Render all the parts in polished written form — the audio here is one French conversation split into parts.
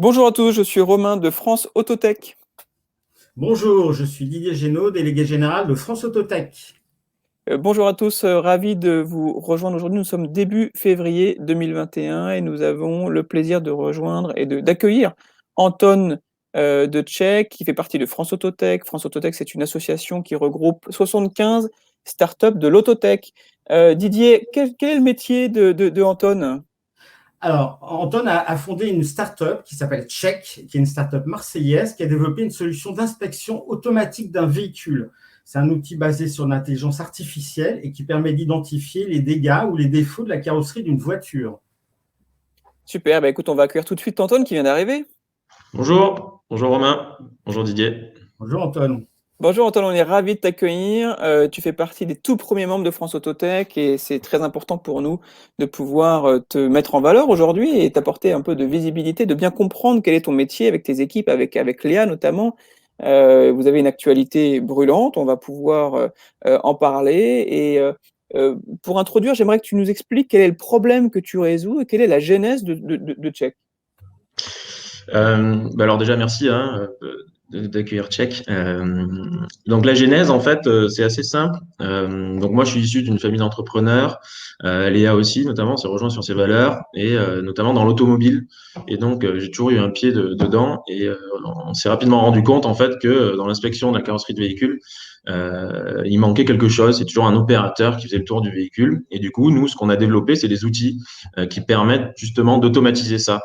Bonjour à tous, je suis Romain de France Autotech. Bonjour, je suis Didier Génaud, délégué général de France Autotech. Bonjour à tous, ravi de vous rejoindre aujourd'hui. Nous sommes début février 2021 et nous avons le plaisir de rejoindre et d'accueillir Anton de Tchèque, qui fait partie de France Autotech. France Autotech, c'est une association qui regroupe 75 startups de l'autotech. Didier, quel est le métier de Anton? Alors, Anton a fondé une start-up qui s'appelle Check, qui est une start-up marseillaise qui a développé une solution d'inspection automatique d'un véhicule. C'est un outil basé sur l'intelligence artificielle et qui permet d'identifier les dégâts ou les défauts de la carrosserie d'une voiture. Super, bah écoute, on va accueillir tout de suite Anton qui vient d'arriver. Bonjour Romain, bonjour Didier. Bonjour Anton. Bonjour Antoine, on est ravi de t'accueillir. Tu fais partie des tout premiers membres de France Autotech et c'est très important pour nous de pouvoir te mettre en valeur aujourd'hui et t'apporter un peu de visibilité, de bien comprendre quel est ton métier avec tes équipes, avec Léa notamment. Vous avez une actualité brûlante, on va pouvoir en parler. Pour introduire, j'aimerais que tu nous expliques quel est le problème que tu résous et quelle est la genèse de Check. Alors déjà merci d'accueillir Tchèque. Donc la genèse en fait c'est assez simple. Donc moi je suis issu d'une famille d'entrepreneurs. Léa aussi notamment s'est rejoint sur ses valeurs et notamment dans l'automobile. Et donc j'ai toujours eu un pied dedans et on s'est rapidement rendu compte en fait que dans l'inspection de la carrosserie de véhicule il manquait quelque chose. C'est toujours un opérateur qui faisait le tour du véhicule. Et du coup nous ce qu'on a développé c'est des outils qui permettent justement d'automatiser ça.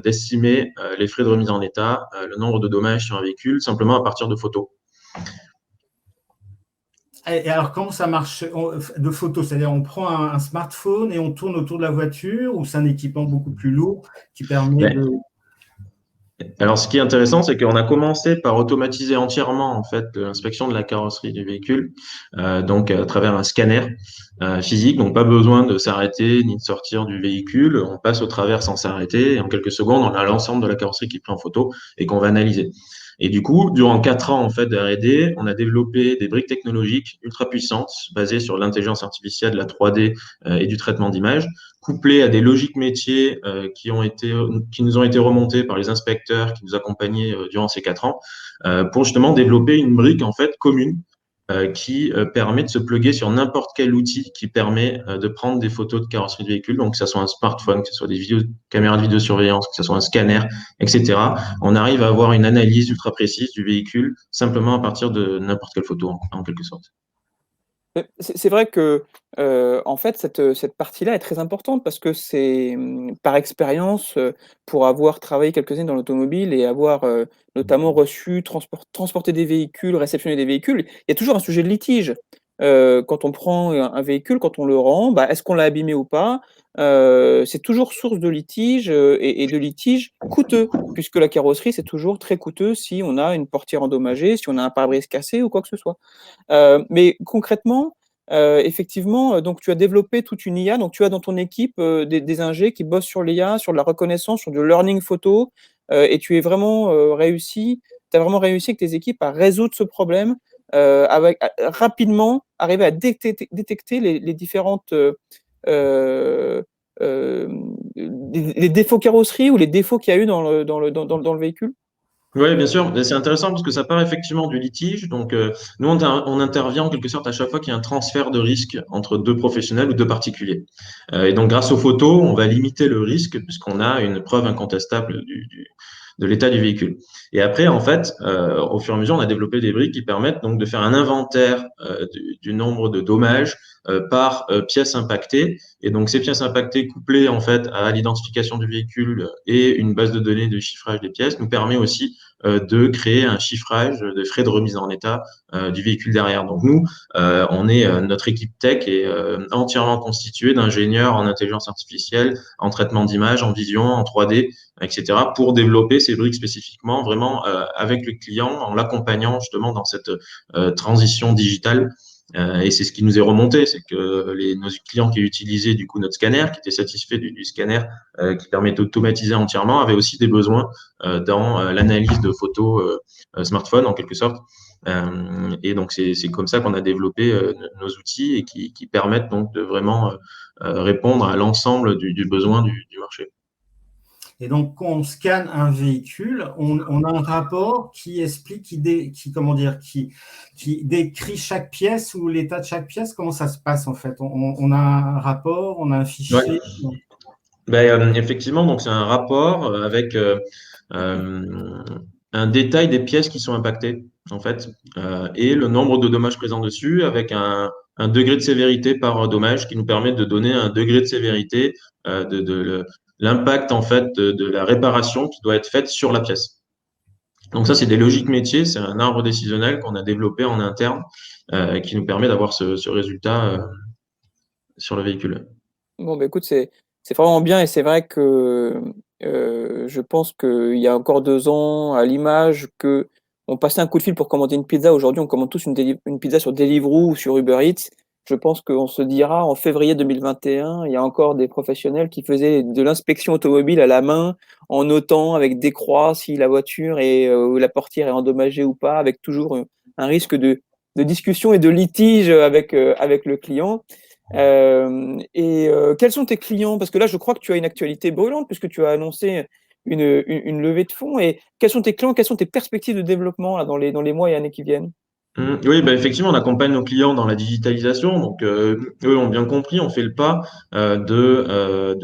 D'estimer les frais de remise en état, le nombre de dommages sur un véhicule, simplement à partir de photos. Et alors, comment ça marche de photos? C'est-à-dire, on prend un smartphone et on tourne autour de la voiture ou c'est un équipement beaucoup plus lourd qui permet Mais, de… alors, ce qui est intéressant, c'est qu'on a commencé par automatiser entièrement en fait l'inspection de la carrosserie du véhicule, donc à travers un scanner physique, donc pas besoin de s'arrêter ni de sortir du véhicule. On passe au travers sans s'arrêter et en quelques secondes, on a l'ensemble de la carrosserie qui est pris en photo et qu'on va analyser. Et du coup, durant 4 ans en fait de R&D, on a développé des briques technologiques ultra puissantes basées sur l'intelligence artificielle, la 3D et du traitement d'images, couplées à des logiques métiers qui nous ont été remontées par les inspecteurs qui nous accompagnaient durant ces 4 ans, pour justement développer une brique en fait commune qui permet de se plugger sur n'importe quel outil qui permet de prendre des photos de carrosserie de véhicule, donc que ce soit un smartphone, que ce soit des caméras de vidéosurveillance, que ce soit un scanner, etc. On arrive à avoir une analyse ultra précise du véhicule simplement à partir de n'importe quelle photo, en quelque sorte. C'est vrai que, en fait, cette partie-là est très importante parce que c'est, par expérience, pour avoir travaillé quelques années dans l'automobile et avoir, notamment reçu, transporté des véhicules, réceptionné des véhicules, il y a toujours un sujet de litige. Quand on prend un véhicule, quand on le rend, bah, est-ce qu'on l'a abîmé ou pas? C'est toujours source de litige, et de litiges coûteux, puisque la carrosserie, c'est toujours très coûteux si on a une portière endommagée, si on a un pare-brise cassé ou quoi que ce soit. Mais concrètement, effectivement, donc tu as développé toute une IA, donc tu as dans ton équipe, des ingés qui bossent sur l'IA, sur de la reconnaissance, sur du learning photo, et tu es vraiment, tu as vraiment réussi avec tes équipes à résoudre ce problème, rapidement arriver à détecter les différentes, les défauts carrosserie ou les défauts qu'il y a eu dans le véhicule? Oui, bien sûr. Mais c'est intéressant parce que ça part effectivement du litige. Donc, nous, on intervient en quelque sorte à chaque fois qu'il y a un transfert de risque entre deux professionnels ou deux particuliers. Et donc, grâce aux photos, on va limiter le risque puisqu'on a une preuve incontestable de l'état du véhicule. Et après, en fait, au fur et à mesure, on a développé des briques qui permettent donc de faire un inventaire du nombre de dommages par pièce impactée. Et donc, ces pièces impactées couplées en fait à l'identification du véhicule et une base de données de chiffrage des pièces nous permet aussi de créer un chiffrage des frais de remise en état du véhicule derrière. Donc nous, notre équipe tech est entièrement constituée d'ingénieurs en intelligence artificielle, en traitement d'image, en vision, en 3D, etc., pour développer ces briques spécifiquement, vraiment avec le client, en l'accompagnant justement dans cette transition digitale. Et c'est ce qui nous est remonté, c'est que nos clients qui utilisaient du coup notre scanner, qui étaient satisfaits du scanner qui permet d'automatiser entièrement, avaient aussi des besoins dans l'analyse de photos smartphone en quelque sorte. Et donc c'est comme ça qu'on a développé nos outils et qui permettent donc de vraiment répondre à l'ensemble du besoin du marché. Et donc, quand on scanne un véhicule, on a un rapport qui explique, comment dire, qui décrit chaque pièce ou l'état de chaque pièce. Comment ça se passe en fait? On a un rapport, on a un Ouais. fichier. Effectivement, donc c'est un rapport avec euh, un détail des pièces qui sont impactées, en fait, et le nombre de dommages présents dessus, avec un degré de sévérité par dommage qui nous permet de donner un degré de sévérité l'impact en fait de la réparation qui doit être faite sur la pièce. Donc ça, c'est des logiques métiers, c'est un arbre décisionnel qu'on a développé en interne qui nous permet d'avoir ce résultat sur le véhicule. Bon, bah, écoute, c'est vraiment bien et c'est vrai que, je pense qu'il y a encore 2 ans, à l'image qu'on passait un coup de fil pour commander une pizza. Aujourd'hui, on commande tous une pizza sur Deliveroo ou sur Uber Eats. Je pense qu'on se dira en février 2021, il y a encore des professionnels qui faisaient de l'inspection automobile à la main, en notant avec des croix si la voiture ou la portière est endommagée ou pas, avec toujours, un risque de discussion et de litige, avec le client. Quels sont tes clients? Parce que là, je crois que tu as une actualité brûlante puisque tu as annoncé une levée de fonds et quels sont tes clients? Quelles sont tes perspectives de développement là dans les mois et années qui viennent? Oui, effectivement, on accompagne nos clients dans la digitalisation. Donc, eux ont bien compris, on fait le pas de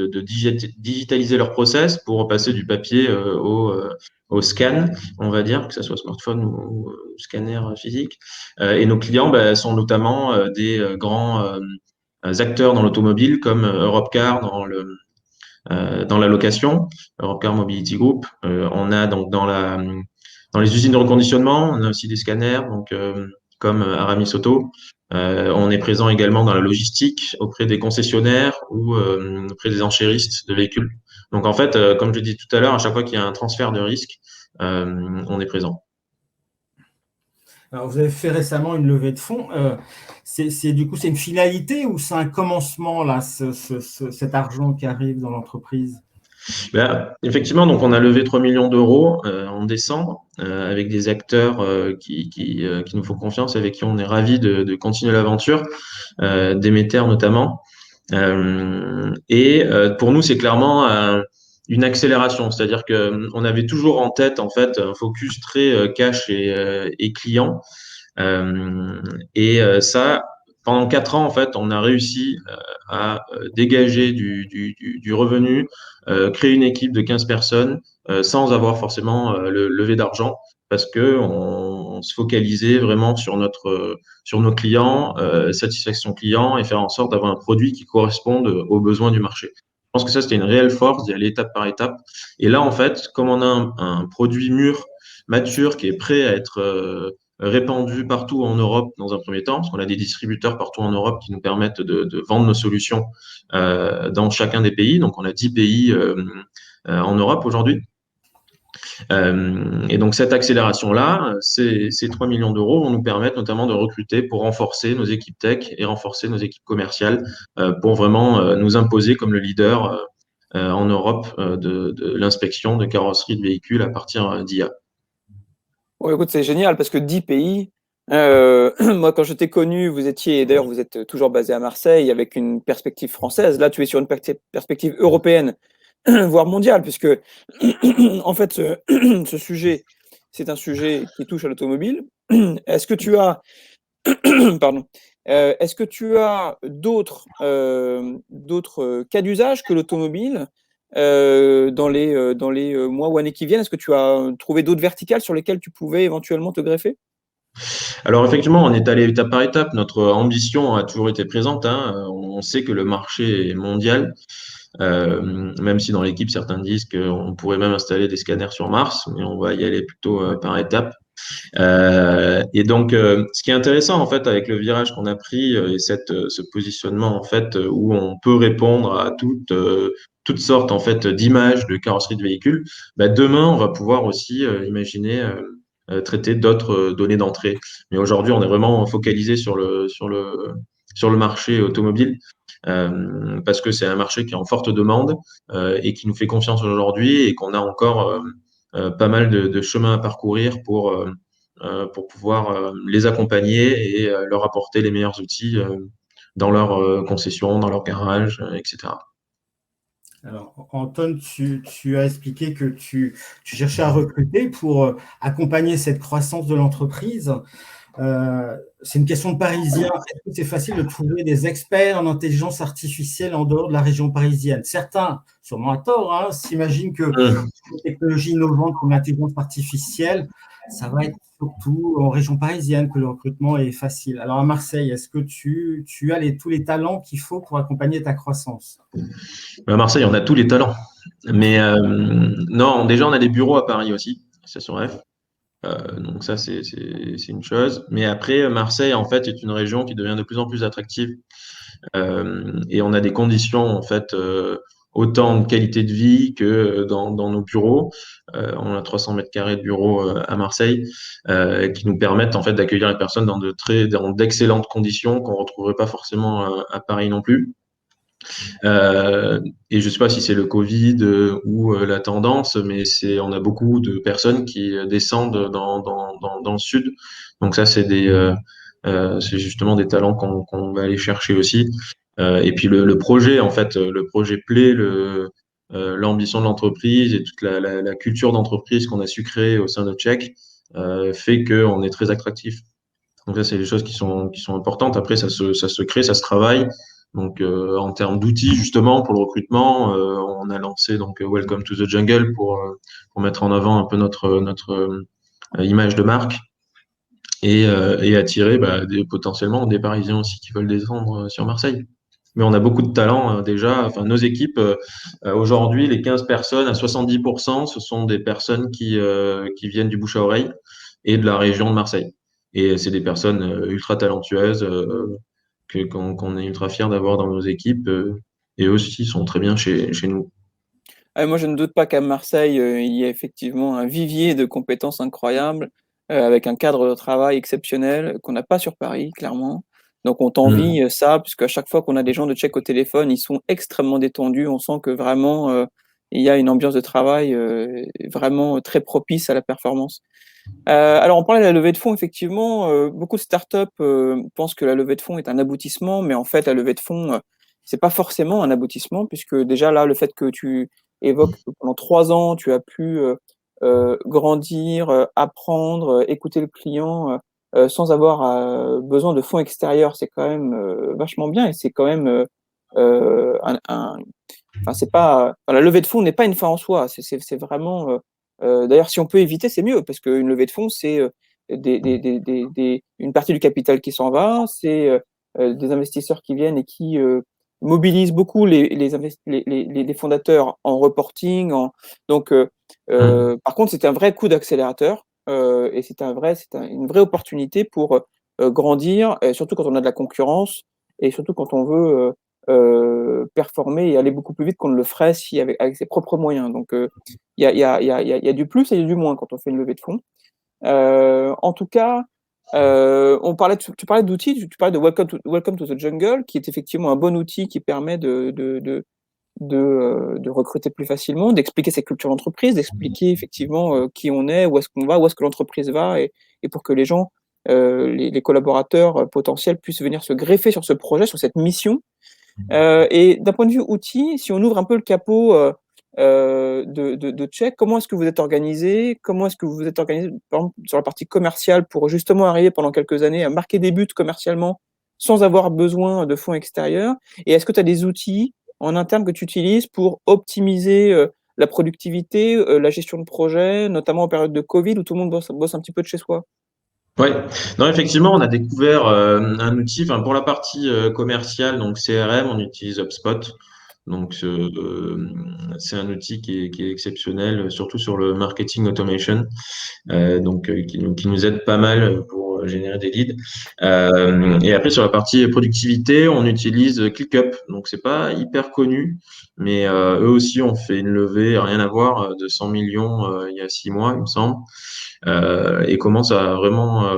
digitaliser leur process pour passer du papier au scan, on va dire, que ce soit smartphone ou scanner physique. Et nos clients sont notamment des grands acteurs dans l'automobile comme Europcar dans la location, Europcar Mobility Group. On a donc dans les usines de reconditionnement, on a aussi des scanners, donc comme Aramis Auto. On est présent également dans la logistique auprès des concessionnaires ou auprès des enchéristes de véhicules. Donc en fait, comme je l'ai dit tout à l'heure, à chaque fois qu'il y a un transfert de risque, on est présent. Alors, vous avez fait récemment une levée de fonds. Du coup, c'est une finalité ou c'est un commencement, là, cet argent qui arrive dans l'entreprise? Effectivement, donc on a levé 3 millions d'euros en décembre avec des acteurs qui nous font confiance, avec qui on est ravis de continuer l'aventure, Demeter notamment. Pour nous, c'est clairement une accélération, c'est-à-dire que on avait toujours en tête en fait un focus très cash et client. Ça, pendant 4 ans, en fait, on a réussi à dégager du revenu, créer une équipe de 15 personnes sans avoir forcément le lever d'argent parce que on se focalisait vraiment sur nos clients, satisfaction client et faire en sorte d'avoir un produit qui corresponde aux besoins du marché. Je pense que ça, c'était une réelle force d'y aller étape par étape. Et là, en fait, comme on a un produit mûr, mature, qui est prêt à être répandu partout en Europe dans un premier temps, parce qu'on a des distributeurs partout en Europe qui nous permettent de vendre nos solutions dans chacun des pays. Donc, on a 10 pays en Europe aujourd'hui. Et donc, cette accélération-là, ces 3 millions d'euros vont nous permettre notamment de recruter pour renforcer nos équipes tech et renforcer nos équipes commerciales pour vraiment nous imposer comme le leader en Europe de l'inspection de carrosserie de véhicules à partir d'IA. Bon, écoute, c'est génial parce que 10 pays, moi, quand je t'ai connu, vous étiez et d'ailleurs, vous êtes toujours basé à Marseille avec une perspective française. Là, tu es sur une perspective européenne, voire mondiale puisque, en fait, ce sujet, c'est un sujet qui touche à l'automobile. Est-ce que tu as pardon, est-ce que tu as d'autres cas d'usage que l'automobile, dans les mois ou années qui viennent? Est-ce que tu as trouvé d'autres verticales sur lesquelles tu pouvais éventuellement te greffer? Alors effectivement, on est allé étape par étape. Notre ambition a toujours été présente, hein. On sait que le marché est mondial, même si dans l'équipe, certains disent qu'on pourrait même installer des scanners sur Mars, mais on va y aller plutôt par étapes. Ce qui est intéressant en fait avec le virage qu'on a pris et ce positionnement en fait où on peut répondre à toutes sortes en fait d'images de carrosserie de véhicules, demain on va pouvoir aussi imaginer traiter d'autres données d'entrée. Mais aujourd'hui, on est vraiment focalisé sur le marché automobile parce que c'est un marché qui est en forte demande et qui nous fait confiance aujourd'hui et qu'on a encore pas mal de chemin à parcourir pour pouvoir les accompagner et leur apporter les meilleurs outils dans leur concession, dans leur garage, etc. Alors, Anton, tu as expliqué que tu cherchais à recruter pour accompagner cette croissance de l'entreprise. C'est une question de Parisien. Est-ce que c'est facile de trouver des experts en intelligence artificielle en dehors de la région parisienne? Certains, sûrement à tort, hein, s'imaginent que Hum. les technologies innovantes comme l'intelligence artificielle, ça va être surtout en région parisienne que le recrutement est facile. Alors à Marseille, est-ce que tu as tous les talents qu'il faut pour accompagner ta croissance? À Marseille, on a tous les talents. Mais non, déjà, on a des bureaux à Paris aussi, Station F. Donc ça, c'est une chose. Mais après, Marseille, en fait, est une région qui devient de plus en plus attractive. Et on a des conditions, en fait, autant de qualité de vie que dans nos bureaux. On a 300 mètres carrés de bureaux à Marseille qui nous permettent, en fait, d'accueillir les personnes dans d'excellentes conditions qu'on retrouverait pas forcément à Paris non plus. Et je sais pas si c'est le Covid ou la tendance, mais on a beaucoup de personnes qui descendent dans le sud. Donc ça, c'est justement des talents qu'on va aller chercher aussi. Et puis le projet, en fait, le projet plaît, l'ambition de l'entreprise et toute la culture d'entreprise qu'on a su créer au sein de Check fait qu'on est très attractif. Donc ça, c'est des choses qui sont importantes. Après, ça se crée, ça se travaille. Donc, en termes d'outils, justement, pour le recrutement, on a lancé donc Welcome to the Jungle pour mettre en avant un peu notre image de marque et attirer potentiellement des Parisiens aussi qui veulent descendre sur Marseille. Mais on a beaucoup de talents déjà. Enfin, nos équipes, aujourd'hui, les 15 personnes, à 70%, ce sont des personnes qui viennent du bouche à oreille et de la région de Marseille. Et c'est des personnes ultra talentueuses qu'on est ultra fiers d'avoir dans nos équipes. Et eux aussi sont très bien chez nous. Ah, moi, je ne doute pas qu'à Marseille, il y ait effectivement un vivier de compétences incroyables, avec un cadre de travail exceptionnel qu'on n'a pas sur Paris, clairement. Donc on t'envie Mm. ça, puisqu'à chaque fois qu'on a des gens de Check au téléphone, ils sont extrêmement détendus. On sent que vraiment, il y a une ambiance de travail vraiment très propice à la performance. Alors on parlait de la levée de fonds, effectivement, beaucoup de startups pensent que la levée de fonds est un aboutissement, mais en fait la levée de fonds, c'est pas forcément un aboutissement puisque déjà là, le fait que tu évoques que pendant 3 ans, tu as pu, grandir, apprendre, écouter le client, sans avoir, besoin de fonds extérieurs, c'est quand même, vachement bien et c'est quand même, un enfin, c'est pas enfin, la levée de fonds n'est pas une fin en soi. C'est vraiment, d'ailleurs, si on peut éviter, c'est mieux parce qu'une levée de fonds, c'est, une partie du capital qui s'en va, c'est, des investisseurs qui viennent et qui, mobilisent beaucoup les fondateurs en reporting, donc Mm. par contre, c'est un vrai coup d'accélérateur, et une vraie opportunité pour, grandir et surtout quand on a de la concurrence et surtout quand on veut, performer et aller beaucoup plus vite qu'on ne le ferait si avec ses propres moyens. Donc, il y a du plus et il y a du moins quand on fait une levée de fonds. En tout cas, tu parlais d'outils, tu parlais de Welcome to the Jungle, qui est effectivement un bon outil qui permet de recruter plus facilement, d'expliquer sa culture d'entreprise, d'expliquer effectivement, qui on est, où est-ce qu'on va, où est-ce que l'entreprise va et pour que les gens, les collaborateurs, potentiels puissent venir se greffer sur ce projet, sur cette mission. Et d'un point de vue outils, si on ouvre un peu le capot, de Check, comment est-ce que vous êtes organisé? Comment est-ce que vous vous êtes organisé, par exemple, sur la partie commerciale pour justement arriver pendant quelques années à marquer des buts commercialement sans avoir besoin de fonds extérieurs? Et est-ce que tu as des outils en interne que tu utilises pour optimiser, la productivité, la gestion de projet, notamment en période de Covid où tout le monde bosse un petit peu de chez soi? Ouais, non, effectivement, on a découvert un outil, enfin, pour la partie commerciale, donc CRM, on utilise HubSpot. Donc, c'est un outil qui est exceptionnel, surtout sur le marketing automation, donc qui nous aide pas mal pour générer des leads. Et après, sur la partie productivité, on utilise ClickUp. Donc, c'est pas hyper connu, mais eux aussi ont fait une levée, rien à voir, de 100 millions il y a 6 mois, il me semble, et commencent à vraiment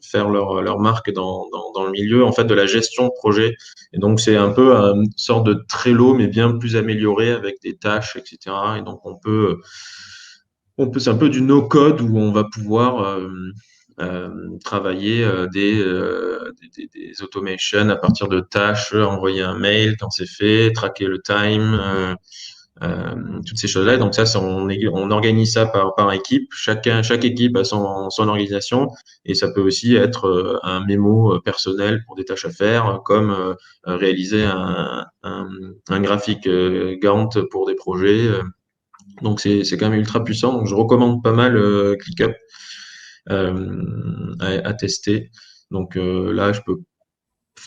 faire leur marque dans le milieu en fait de la gestion de projet. Et donc c'est un peu une sorte de Trello mais bien plus amélioré avec des tâches, etc. Et donc c'est un peu du no-code où on va pouvoir travailler des automations à partir de tâches, envoyer un mail quand c'est fait, traquer le time. toutes ces choses-là. Et donc ça, on organise ça par équipe. Chaque équipe a son organisation, et ça peut aussi être un mémo personnel pour des tâches à faire, comme réaliser un graphique Gantt pour des projets. Donc c'est quand même ultra puissant. Donc je recommande pas mal ClickUp à tester. Donc là, je peux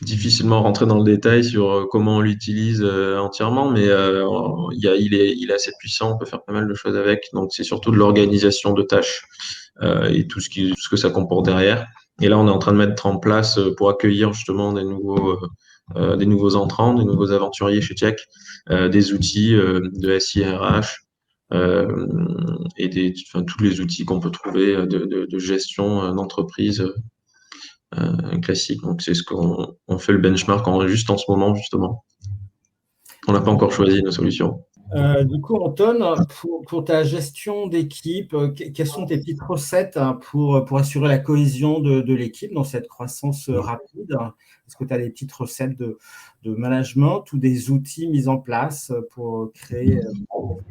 difficilement rentrer dans le détail sur comment on l'utilise entièrement, mais il est assez puissant, on peut faire pas mal de choses avec. Donc c'est surtout de l'organisation de tâches et tout ce que ça comporte derrière. Et là, on est en train de mettre en place pour accueillir justement des nouveaux entrants, des nouveaux aventuriers chez Check, des outils de SIRH et tous les outils qu'on peut trouver de gestion d'entreprise classique. Donc, c'est ce qu'on fait le benchmark juste en ce moment, justement. On n'a pas encore choisi nos solutions. Du coup, Anton, pour ta gestion d'équipe, quelles sont tes petites recettes pour assurer la cohésion de l'équipe dans cette croissance rapide? Est-ce que tu as des petites recettes de management ou des outils mis en place pour créer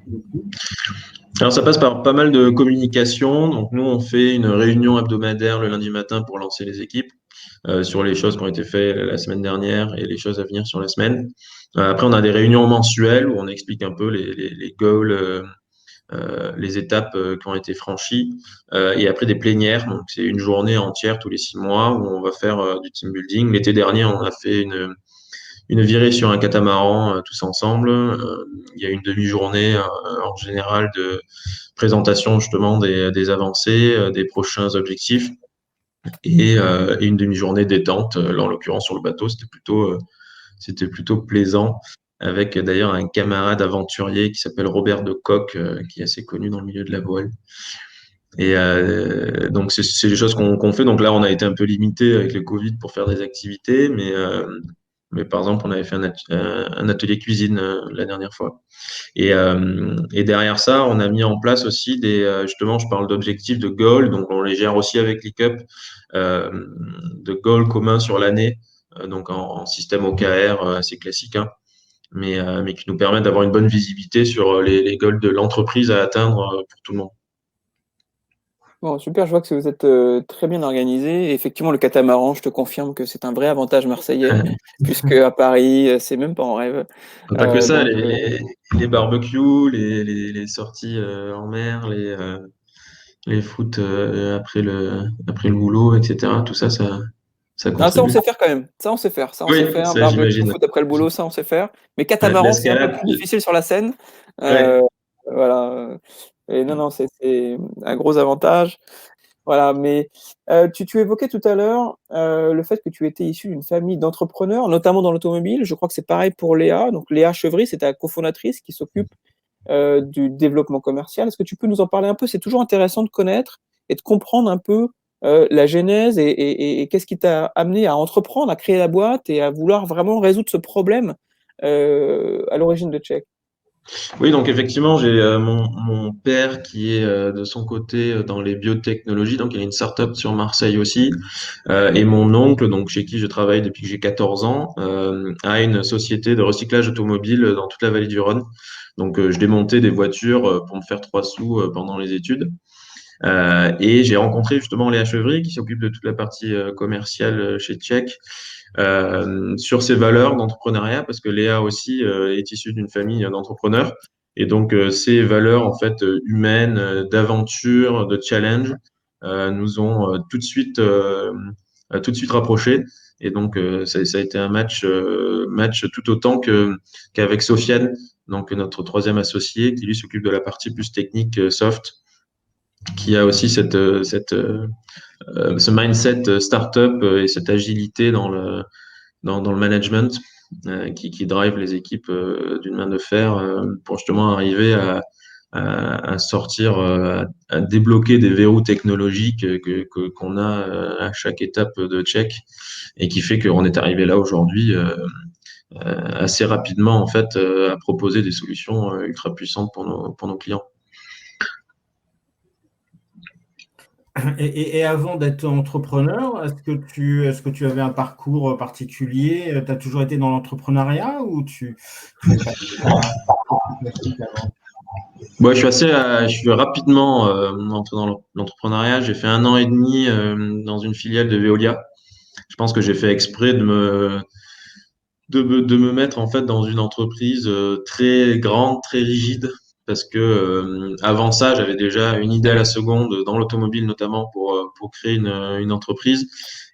l'équipe? Alors, ça passe par pas mal de communication. Donc, nous, on fait une réunion hebdomadaire le lundi matin pour lancer les équipes sur les choses qui ont été faites la semaine dernière et les choses à venir sur la semaine. Après, on a des réunions mensuelles où on explique un peu les goals, les étapes qui ont été franchies. Et après, des plénières. Donc, c'est une journée entière tous les 6 mois où on va faire du team building. L'été dernier, on a fait une virée sur un catamaran tous ensemble. Il y a une demi-journée en général de présentation justement des avancées, des prochains objectifs et une demi-journée détente. Là, en l'occurrence, sur le bateau, c'était plutôt plaisant. Avec d'ailleurs un camarade aventurier qui s'appelle Robert de Coq, qui est assez connu dans le milieu de la voile. Et donc, c'est les choses qu'on fait. Donc là, on a été un peu limité avec le Covid pour faire des activités, mais par exemple, on avait fait un atelier cuisine la dernière fois. Et derrière ça, on a mis en place aussi justement, je parle d'objectifs, de goals, donc on les gère aussi avec ClickUp, de goals communs sur l'année, donc en système OKR assez classique, hein, mais qui nous permettent d'avoir une bonne visibilité sur les goals de l'entreprise à atteindre pour tout le monde. Bon, super, je vois que vous êtes très bien organisé. Effectivement, le catamaran, je te confirme que c'est un vrai avantage marseillais, puisque à Paris, c'est même pas en rêve. Pas que ça, Donc, les barbecues, les sorties en mer, les foot après le boulot, etc. Tout ça, ça non, ça, on contribue. sait faire quand même. Ça, on sait faire. Ça, on Oui, sait faire. ça Barbecue, j'imagine. foot après le boulot, ça, on sait faire. Mais De catamaran, c'est un peu l'escalade. plus difficile sur la Seine. Ouais. Euh, voilà. Et non, non, c'est un gros avantage. Voilà, mais tu évoquais tout à l'heure le fait que tu étais issu d'une famille d'entrepreneurs, notamment dans l'automobile. Je crois que c'est pareil pour Léa. Donc Léa Chevry, c'est ta cofondatrice qui s'occupe du développement commercial. Est-ce que tu peux nous en parler un peu? C'est toujours intéressant de connaître et de comprendre un peu la genèse et qu'est-ce qui t'a amené à entreprendre, à créer la boîte et à vouloir vraiment résoudre ce problème à l'origine de Check. Oui, donc effectivement, j'ai mon père qui est de son côté dans les biotechnologies, donc il a une start-up sur Marseille aussi, et mon oncle, donc chez qui je travaille depuis que j'ai 14 ans, a une société de recyclage automobile dans toute la vallée du Rhône. Donc je démontais des voitures pour me faire 3 sous pendant les études. Et j'ai rencontré justement Léa Chevry qui s'occupe de toute la partie commerciale chez Check sur ses valeurs d'entrepreneuriat parce que Léa aussi est issue d'une famille d'entrepreneurs et donc ces valeurs en fait humaines, d'aventure, de challenge nous ont tout de suite rapprochés et donc ça a été un match tout autant qu'avec Sofiane, donc notre troisième associé qui lui s'occupe de la partie plus technique soft, qui a aussi ce mindset startup et cette agilité dans le management qui drive les équipes d'une main de fer pour justement arriver à sortir, à débloquer des verrous technologiques qu'on a à chaque étape de check et qui fait qu'on est arrivé là aujourd'hui assez rapidement en fait à proposer des solutions ultra puissantes pour nos clients. Et avant d'être entrepreneur, est-ce que tu avais un parcours particulier? Tu as toujours été dans l'entrepreneuriat ou tu es passé par un truc classique avant? Moi, je suis rapidement entré dans l'entrepreneuriat. J'ai fait 1 an et demi dans une filiale de Veolia. Je pense que j'ai fait exprès de me mettre en fait dans une entreprise très grande, très rigide, parce que avant ça, j'avais déjà une idée à la seconde dans l'automobile notamment pour créer une entreprise.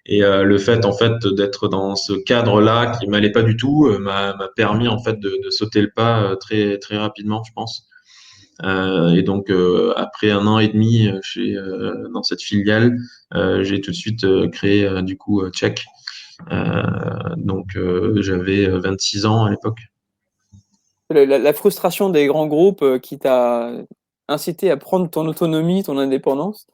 Et le fait en fait d'être dans ce cadre-là qui m'allait pas du tout m'a permis en fait de sauter le pas très très rapidement, je pense. Et donc après 1 an et demi dans cette filiale, j'ai tout de suite créé du coup Check. J'avais 26 ans à l'époque. La frustration des grands groupes qui t'a incité à prendre ton autonomie, ton indépendance.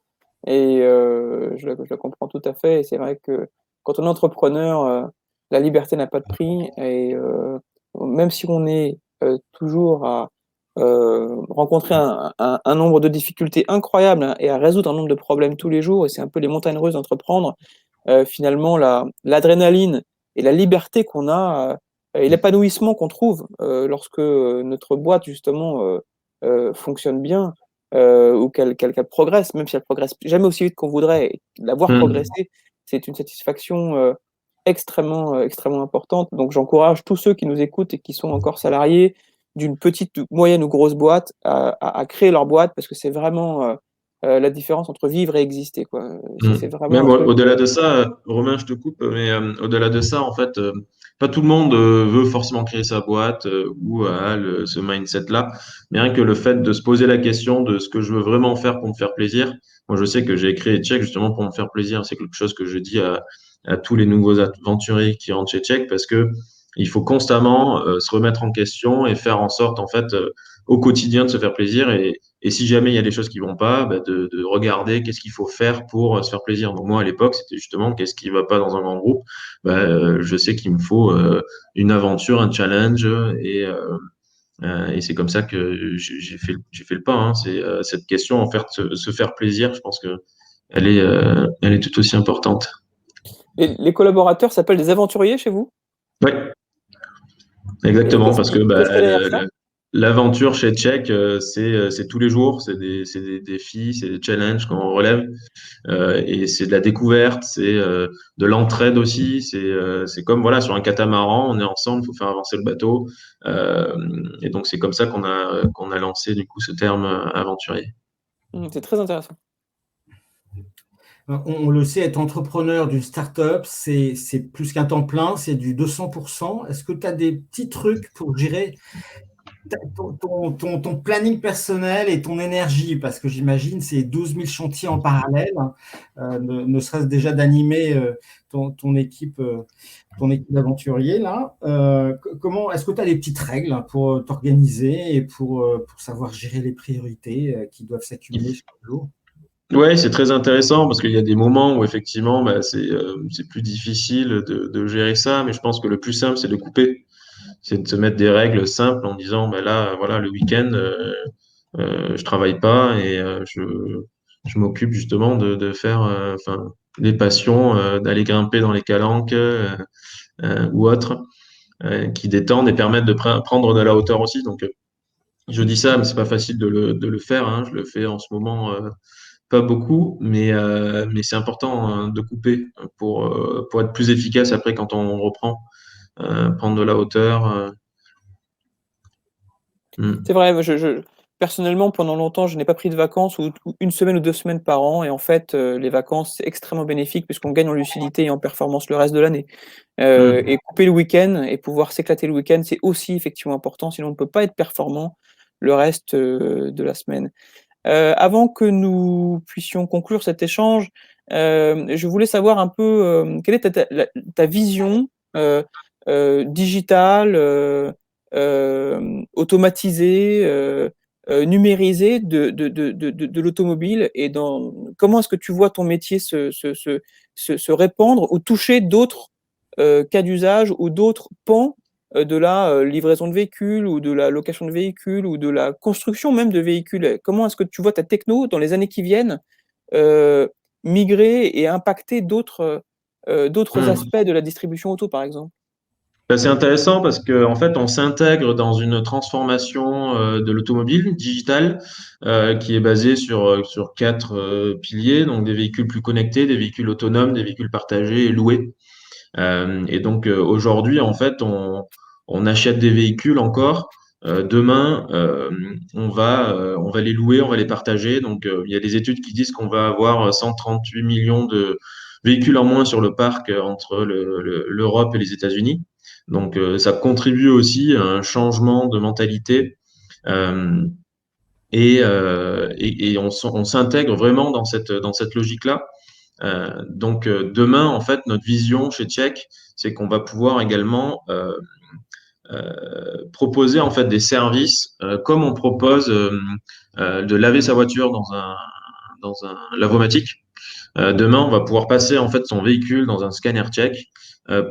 Et je la comprends tout à fait. Et c'est vrai que quand on est entrepreneur, la liberté n'a pas de prix. Et même si on est toujours à rencontrer un nombre de difficultés incroyables, hein, et à résoudre un nombre de problèmes tous les jours, et c'est un peu les montagnes russes d'entreprendre, finalement, l'adrénaline et la liberté qu'on a, et l'épanouissement qu'on trouve lorsque notre boîte, justement, fonctionne bien, ou qu'elle progresse, même si elle progresse jamais aussi vite qu'on voudrait, et la voir Hmm. progresser, c'est une satisfaction extrêmement importante. Donc j'encourage tous ceux qui nous écoutent et qui sont encore salariés d'une petite, moyenne ou grosse boîte à créer leur boîte, parce que c'est vraiment la différence entre vivre et exister, quoi. Hmm. C'est vraiment un Même truc. au-delà de ça, Romain, je te coupe, mais au-delà de ça, en fait, pas tout le monde veut forcément créer sa boîte ou a ce mindset-là. Mais rien que le fait de se poser la question de ce que je veux vraiment faire pour me faire plaisir. Moi, je sais que j'ai créé Check justement pour me faire plaisir. C'est quelque chose que je dis à tous les nouveaux aventuriers qui rentrent chez Check parce que il faut constamment se remettre en question et faire en sorte, en fait, au quotidien de se faire plaisir. Et si jamais il y a des choses qui vont pas, bah, de regarder qu'est-ce qu'il faut faire pour se faire plaisir. Donc moi, à l'époque, c'était justement qu'est-ce qui va pas dans un grand groupe. Bah, je sais qu'il me faut une aventure, un challenge, et c'est comme ça que j'ai fait le pas. Hein. C'est cette question, en fait, se faire plaisir. Je pense que elle est tout aussi importante. Les collaborateurs s'appellent des aventuriers chez vous? Ouais, exactement, parce que Qu'est-ce qu'il y a derrière ça? l'aventure chez Check, c'est tous les jours, c'est des défis, c'est des challenges qu'on relève. Et c'est de la découverte, c'est de l'entraide aussi. C'est comme voilà sur un catamaran, on est ensemble, il faut faire avancer le bateau. Euh, et donc c'est comme ça qu'on a lancé du coup ce terme aventurier. C'est très intéressant. On le sait, être entrepreneur d'une start-up, c'est plus qu'un temps plein, c'est du 200%. Est-ce que tu as des petits trucs pour gérer ton planning personnel et ton énergie? Parce que j'imagine c'est 12 000 chantiers en parallèle, ne serait-ce déjà d'animer ton équipe d'aventuriers là. Comment est-ce que tu as des petites règles pour t'organiser et pour savoir gérer les priorités qui doivent s'accumuler chaque jour? Ouais, c'est très intéressant parce qu'il y a des moments où effectivement bah, c'est plus difficile de gérer ça, mais je pense que le plus simple c'est de couper, c'est de se mettre des règles simples en disant bah là voilà le week-end je travaille pas et je m'occupe justement de faire enfin des passions, d'aller grimper dans les calanques ou autres qui détendent et permettent de prendre de la hauteur aussi. Donc je dis ça, mais c'est pas facile de le faire. Hein. Je le fais en ce moment pas beaucoup, mais c'est important hein, de couper pour être plus efficace après quand on reprend, prendre de la hauteur. C'est vrai, moi, personnellement, pendant longtemps, je n'ai pas pris de vacances, ou 1 semaine ou 2 semaines par an, et en fait, les vacances, c'est extrêmement bénéfique puisqu'on gagne en lucidité et en performance le reste de l'année. Mm. Et couper le week-end et pouvoir s'éclater le week-end, c'est aussi effectivement important, sinon on ne peut pas être performant le reste de la semaine. Avant que nous puissions conclure cet échange, je voulais savoir un peu, quelle est ta vision, digitale, automatisée, numérisée de l'automobile, et comment est-ce que tu vois ton métier se répandre ou toucher d'autres cas d'usage ou d'autres pans de la livraison de véhicules, ou de la location de véhicules, ou de la construction même de véhicules? Comment est-ce que tu vois ta techno dans les années qui viennent migrer et impacter d'autres Mmh. aspects de la distribution auto, par exemple? Ben, c'est intéressant parce que en fait, on s'intègre dans une transformation de l'automobile digitale qui est basée sur quatre piliers, donc des véhicules plus connectés, des véhicules autonomes, des véhicules partagés et loués. Et donc aujourd'hui, en fait, on achète des véhicules encore. Demain, on va les louer, on va les partager. Donc il y a des études qui disent qu'on va avoir 138 millions de véhicules en moins sur le parc entre l'Europe et les États-Unis. Donc ça contribue aussi à un changement de mentalité. Euh, et on s'intègre vraiment dans cette logique-là. Demain, en fait, notre vision chez Check, c'est qu'on va pouvoir également proposer en fait des services comme on propose de laver sa voiture dans un lavomatique. Demain, on va pouvoir passer en fait son véhicule dans un scanner Check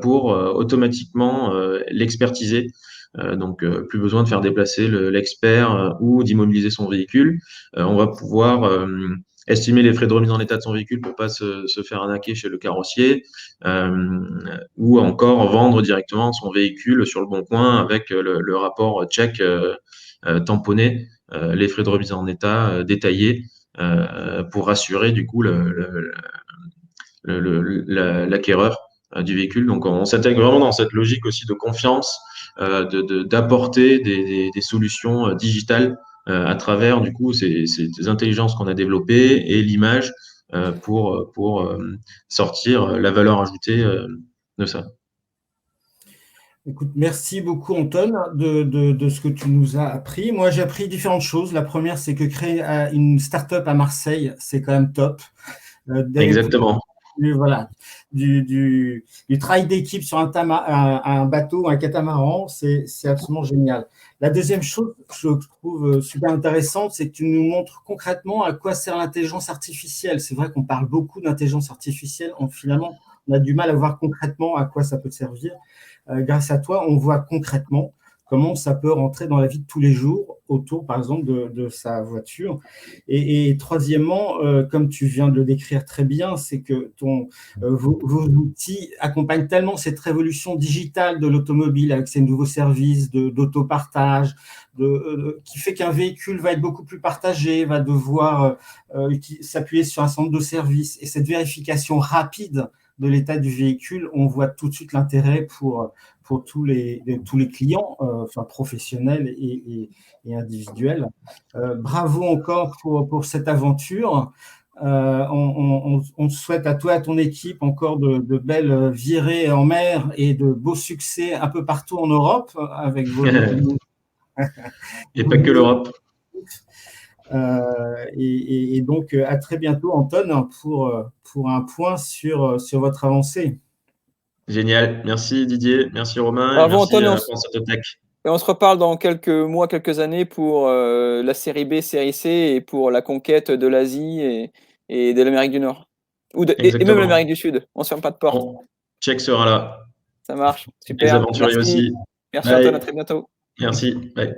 pour automatiquement l'expertiser. Plus besoin de faire déplacer l'expert ou d'immobiliser son véhicule. On va pouvoir estimer les frais de remise en état de son véhicule pour pas se faire arnaquer chez le carrossier, ou encore vendre directement son véhicule sur le bon coin avec le rapport check tamponné, les frais de remise en état détaillés pour rassurer du coup l'acquéreur du véhicule. Donc on s'intègre vraiment dans cette logique aussi de confiance, d'apporter des solutions digitales à travers du coup ces intelligences qu'on a développées et l'image pour sortir la valeur ajoutée de ça. Écoute, merci beaucoup, Anton, de ce que tu nous as appris. Moi, j'ai appris différentes choses. La première, c'est que créer une start-up à Marseille, c'est quand même top. Exactement. Voilà, du travail d'équipe sur un bateau, un catamaran, c'est absolument génial. La deuxième chose que je trouve super intéressante, c'est que tu nous montres concrètement à quoi sert l'intelligence artificielle. C'est vrai qu'on parle beaucoup d'intelligence artificielle, finalement, on a du mal à voir concrètement à quoi ça peut servir. Grâce à toi, on voit concrètement comment ça peut rentrer dans la vie de tous les jours autour, par exemple, de sa voiture. Et troisièmement, comme tu viens de le décrire très bien, c'est que vos outils accompagnent tellement cette révolution digitale de l'automobile avec ces nouveaux services d'autopartage, qui fait qu'un véhicule va être beaucoup plus partagé, va devoir s'appuyer sur un centre de service. Et cette vérification rapide de l'état du véhicule, on voit tout de suite l'intérêt pour tous les clients, enfin professionnels et individuels. Bravo encore pour cette aventure. On te souhaite à toi et à ton équipe encore de belles virées en mer et de beaux succès un peu partout en Europe avec vos Et pas que l'Europe. Et donc, à très bientôt, Anton, pour un point sur votre avancée. Génial. Merci Didier, merci Romain et Bravo, merci Anton, pour cette tech. et on se reparle dans quelques mois, quelques années pour la série B, série C et pour la conquête de l'Asie et de l'Amérique du Nord. Et même Exactement. l'Amérique du Sud. On se ferme pas de porte. Bon, Check sera là. Ça marche. Les Super. aventuriers Merci. aussi. Merci, Anton. À Bye. très bientôt. Merci. Bye.